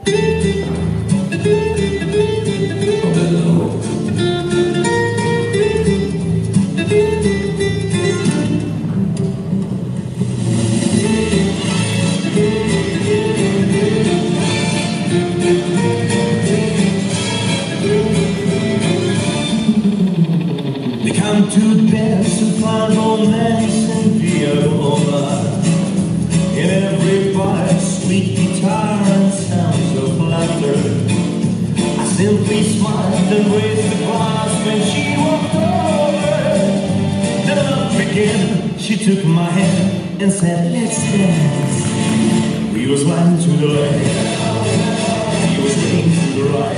They come to dance and find romance and viola. In every bar, sweet guitar and sounds of laughter. I simply smiled and raised the glass when she walked over. Then love began. She took my hand and said, "Let's dance." We were sliding to the left, he was swinging to the right.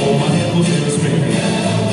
Oh, my head was in a spin.